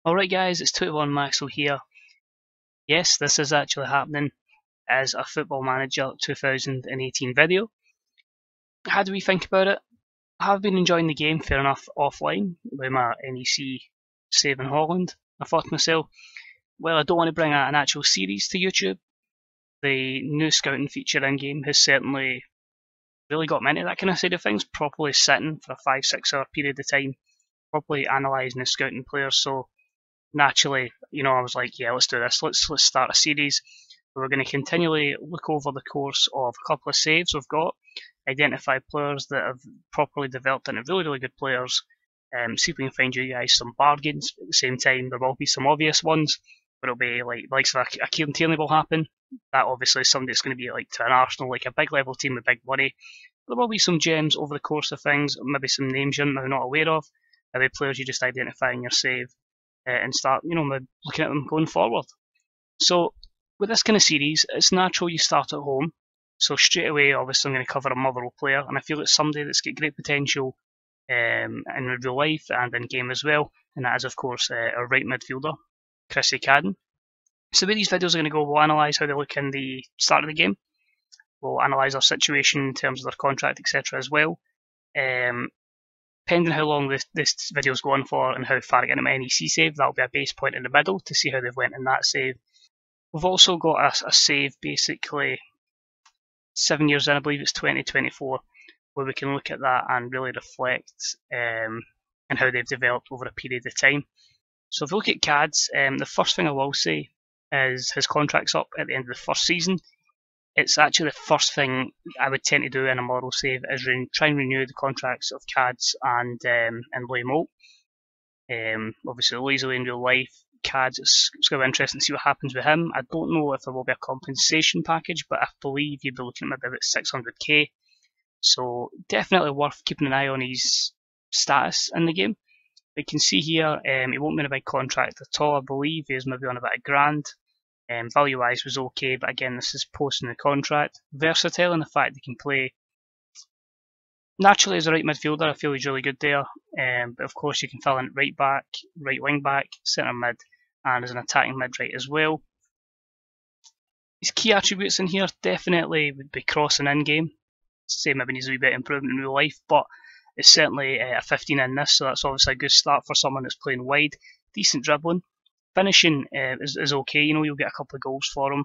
Alright guys, it's 21 Maxwell here. Yes, this is actually happening as a Football Manager 2018 video. How do we think about it? I have been enjoying the game, fair enough, offline with my NEC save in Holland. I thought to myself, well, I don't want to bring an actual series to YouTube. The new scouting feature in-game has certainly really got me into that kind of side of things, properly sitting for a 5-6 hour period of time, properly analysing and scouting players. So naturally, I was like, yeah, let's do this. Let's start a series. We're going to continually look over the course of a couple of saves we've got, identify players that have properly developed into really, really good players, see if we can find you guys some bargains. At the same time, there will be some obvious ones, but it'll be like a Kieran Tierney will happen. That obviously is somebody that's going to be like to an Arsenal, like a big level team with big money. There will be some gems over the course of things, maybe some names you're not aware of, maybe players you just identify in your save. And start, looking at them going forward. So with this kind of series, it's natural you start at home. So straight away, obviously, I'm going to cover a Motherwell player, and I feel it's somebody that's got great potential in real life and in game as well, and that is, of course, our right midfielder, Cadden. So the way these videos are going to go, we'll analyse how they look in the start of the game. We'll analyse their situation in terms of their contract, etc. as well. Depending how long this video is going for and how far I get into my NEC save, that'll be a base point in the middle to see how they've went in that save. We've also got a save basically 7 years in, I believe it's 2024, where we can look at that and really reflect on how they've developed over a period of time. So if we look at Cads, the first thing I will say is his contract's up at the end of the first season. It's actually the first thing I would tend to do in a model save is try and renew the contracts of Cads and Louis Moult. Obviously, Louis in real life, Cads, it's going to be interesting to see what happens with him. I don't know if there will be a compensation package, but I believe you'd be looking at maybe about 600k. So definitely worth keeping an eye on his status in the game. You can see here, he won't be in a big contract at all. I believe he is maybe on about £1,000. Value-wise was okay, but again, this is posting the contract. Versatile in the fact he can play naturally as a right midfielder. I feel he's really good there, but of course you can fill in right back, right wing back, centre mid, and as an attacking mid right as well. His key attributes in here definitely would be crossing in game. Say maybe needs a wee bit of improvement in real life, but it's certainly a 15 in this, so that's obviously a good start for someone that's playing wide. Decent dribbling. Finishing is okay, you'll get a couple of goals for him.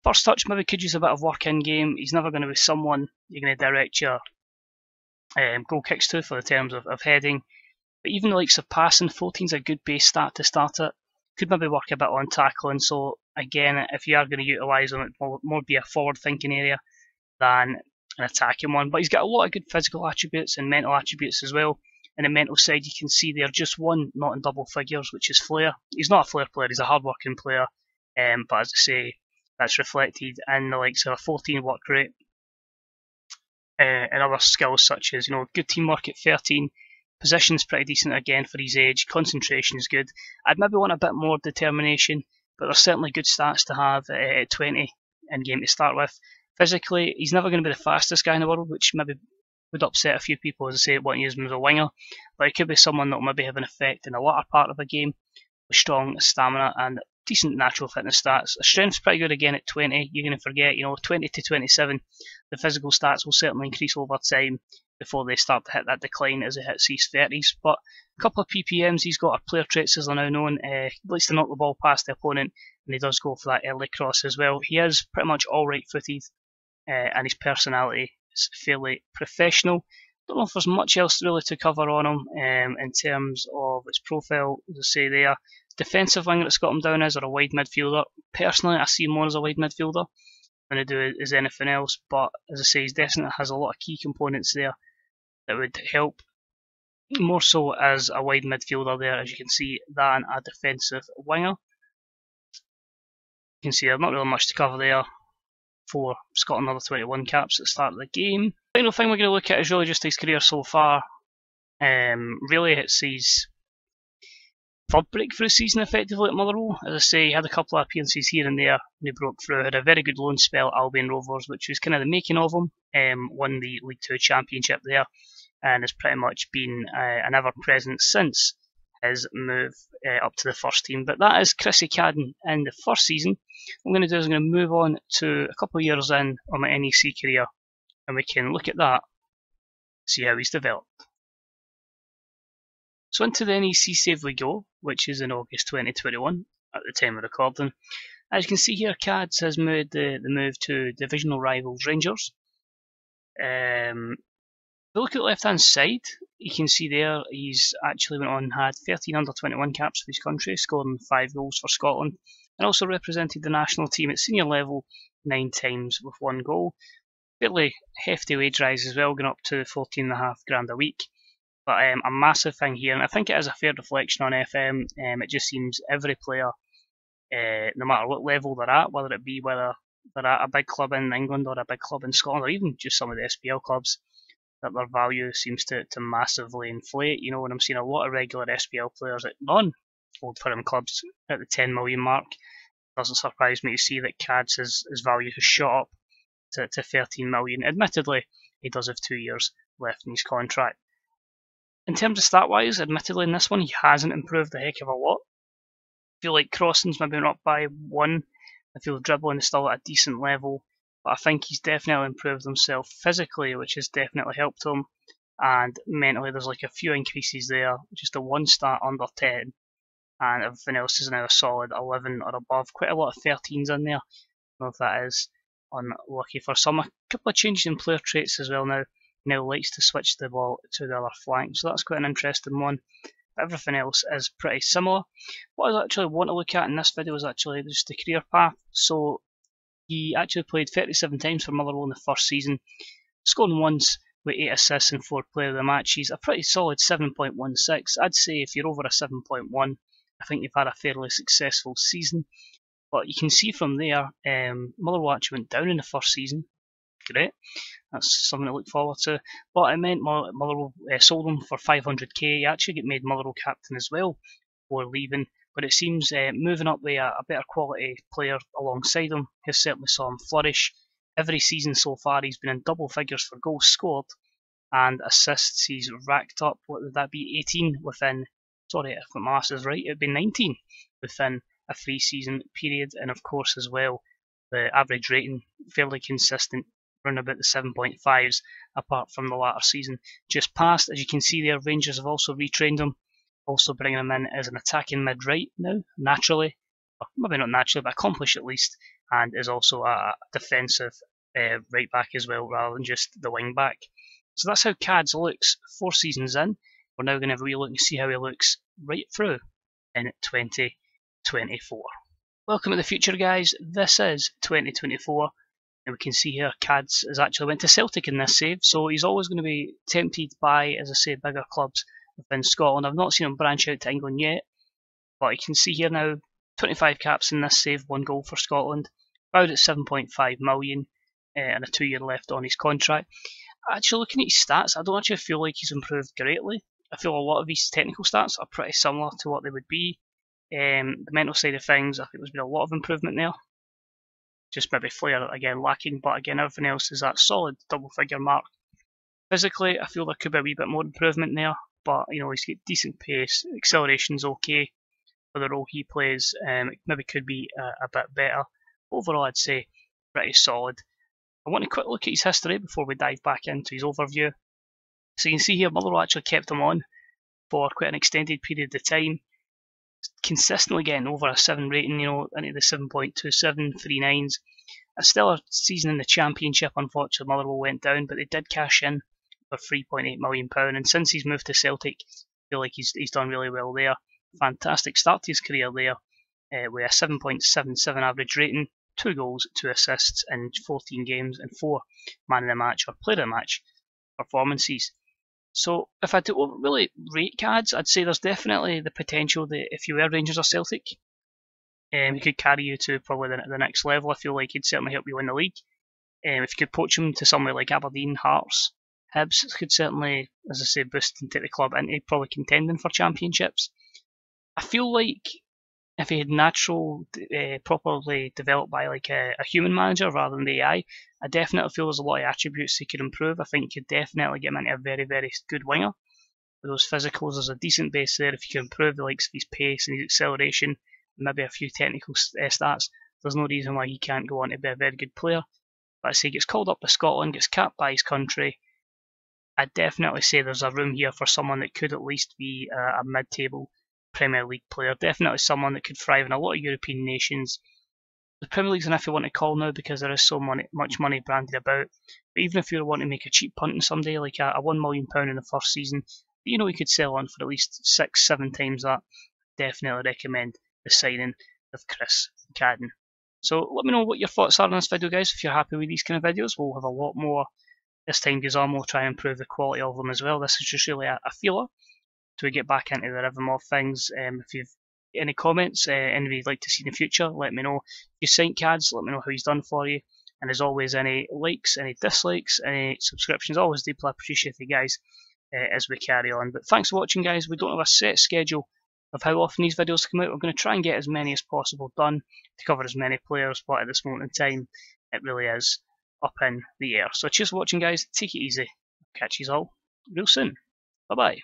First touch maybe could use a bit of work in game. He's never going to be someone you're going to direct your goal kicks to for the terms of heading. But even the likes of passing, 14's a good base stat to start it. Could maybe work a bit on tackling, so again, if you are going to utilise him, it will more be a forward thinking area than an attacking one. But he's got a lot of good physical attributes and mental attributes as well. In the mental side, you can see there just one not in double figures, which is flair. He's not a flair player, he's a hard-working player, but as I say, that's reflected in the likes of a 14 work rate and other skills such as good teamwork at 13. Position's pretty decent again for his age. Concentration is good. I'd maybe want a bit more determination, but there's certainly good stats to have at 20 in game to start with. Physically, he's never going to be the fastest guy in the world, which maybe would upset a few people, as I say, wanting to use him as a winger, but he could be someone that will maybe have an effect in the latter part of a game with strong stamina and decent natural fitness stats. The strength's pretty good again at 20. You're going to forget, 20 to 27, the physical stats will certainly increase over time before they start to hit that decline as it hits his 30s. But a couple of PPMs he's got, are player traits as they're now known. He likes to knock the ball past the opponent, and he does go for that early cross as well. He is pretty much all right footed, and his personality is fairly professional. Don't know if there's much else really to cover on him in terms of his profile, as I say there. Defensive winger that's got him down as, or a wide midfielder. Personally, I see him more as a wide midfielder than I do as anything else, but as I say, he definitely has a lot of key components there that would help, more so as a wide midfielder there, as you can see, than a defensive winger. You can see there's not really much to cover there for Scotland under 21 caps at the start of the game. The final thing we're going to look at is really just his career so far. Really, it's his third breakthrough season effectively at Motherwell. As I say, he had a couple of appearances here and there when he broke through. Had a very good loan spell at Albion Rovers, which was kind of the making of him. Won the League Two Championship there, and has pretty much been an ever-present since. his move up to the first team. But that is Chrissy Cadden in the first season. What I'm going to do is I'm going to move on to a couple of years in on my NEC career, and we can look at that, see how he's developed. So into the NEC save we go, which is in August 2021 at the time of recording. As you can see here, Cads has made the move to divisional rivals Rangers. If we look at the left hand side, you can see there he's actually went on and had 13 under 21 caps for his country, scoring 5 goals for Scotland, and also represented the national team at senior level 9 times with 1 goal. Fairly hefty wage rise as well, going up to $14.5 a week. But a massive thing here, and I think it is a fair reflection on FM. It just seems every player, no matter what level they're at, whether it be whether they're at a big club in England or a big club in Scotland, or even just some of the SPL clubs, that their value seems to massively inflate. You know, when I'm seeing a lot of regular SPL players at non-Old Firm clubs at the 10 million mark, it doesn't surprise me to see that Cads' his value has shot up to 13 million. Admittedly, he does have 2 years left in his contract. In terms of stat-wise, admittedly in this one he hasn't improved a heck of a lot. I feel like crossing's maybe not by 1. I feel dribbling is still at a decent level, but I think he's definitely improved himself physically, which has definitely helped him, and mentally there's like a few increases there, just a 1 star under 10, and everything else is now a solid 11 or above. Quite a lot of 13s in there. I don't know if that is unlucky for some. A couple of changes in player traits as well now. Now likes to switch the ball to the other flank, so that's quite an interesting one. But everything else is pretty similar. What I actually want to look at in this video is actually just the career path. So he actually played 37 times for Motherwell in the first season, scoring once with 8 assists and 4 player of the matches. A pretty solid 7.16. I'd say if you're over a 7.1, I think you've had a fairly successful season. But you can see from there, Motherwell actually went down in the first season. Great. That's something to look forward to. But it meant Motherwell sold him for 500k. He actually got made Motherwell captain as well before leaving. But it seems moving up with a better quality player alongside him has certainly saw him flourish. Every season so far he's been in double figures for goals scored and assists. He's racked up, what would that be, 18 within, sorry if my maths is right, it would be 19 within a 3-season period. And of course as well, the average rating fairly consistent, around about the 7.5s, apart from the latter season just past. As you can see there, Rangers have also retrained him, also bringing him in as an attacking mid-right now, naturally, or maybe not naturally, but accomplished at least, and is also a defensive right back as well, rather than just the wing back. So that's how Cads looks 4 seasons in. We're now going to have a wee look and see how he looks right through in 2024. Welcome to the future, guys. This is 2024. And we can see here Cads has actually went to Celtic in this save, so he's always going to be tempted by, as I say, bigger clubs within Scotland. I've not seen him branch out to England yet, but you can see here now 25 caps in this save, 1 goal for Scotland, about at 7.5 million, and a 2 year left on his contract. Actually, looking at his stats, I don't actually feel like he's improved greatly. I feel a lot of his technical stats are pretty similar to what they would be. The mental side of things, I think there's been a lot of improvement there. Just maybe flair again lacking, but again everything else is that solid double figure mark. Physically, I feel there could be a wee bit more improvement there, but you know, he's got decent pace, acceleration's okay for the role he plays. It maybe could be a bit better. Overall, I'd say pretty solid. I want to quick look at his history before we dive back into his overview. So you can see here, Motherwell actually kept him on for quite an extended period of time, consistently getting over a 7 rating, you know, into the 7.27, 3 9s. A stellar season in the Championship. Unfortunately, Motherwell went down, but they did cash in for £3.8 million. And since he's moved to Celtic, I feel like he's done really well there. Fantastic start to his career there, with a 7.77 average rating, 2 goals, 2 assists in 14 games, and 4 man of the match or player of the match performances. So if I do really rate Cads, I'd say there's definitely the potential that if you were Rangers or Celtic, he could carry you to probably the next level. I feel like he'd certainly help you win the league. If you could poach him to somewhere like Aberdeen, Hearts, Hibs, could certainly, as I say, boost and take the club into probably contending for championships. I feel like if he had natural, properly developed by like a human manager rather than the AI, I definitely feel there's a lot of attributes he could improve. I think you could definitely get him into a very, very good winger. with those physicals. There's a decent base there. If you can improve the likes of his pace and his acceleration, and maybe a few technical stats, there's no reason why he can't go on to be a very good player. But I say he gets called up to Scotland, gets capped by his country. I'd definitely say there's a room here for someone that could at least be a mid-table Premier League player. Definitely someone that could thrive in a lot of European nations. The Premier League's an iffy one to call now because there is so much money branded about. But even if you want to make a cheap punt on somebody, like a £1 million in the first season, you know he could sell on for at least 6-7 times that, definitely recommend the signing of Chris Cadden. So let me know what your thoughts are on this video, guys. If you're happy with these kind of videos, we'll have a lot more as time goes on. We'll try and improve the quality of them as well. This is just really a feeler to get back into the rhythm of things. If you've any comments, anybody you'd like to see in the future, let me know. If you sign Cads, let me know how he's done for you. And as always, any likes, any dislikes, any subscriptions, always deeply appreciated, guys, as we carry on. But thanks for watching, guys. We don't have a set schedule of how often these videos come out. We're going to try and get as many as possible done to cover as many players, but at this moment in time, it really is up in the air. So cheers for watching, guys. Take it easy. Catch you all real soon. Bye-bye.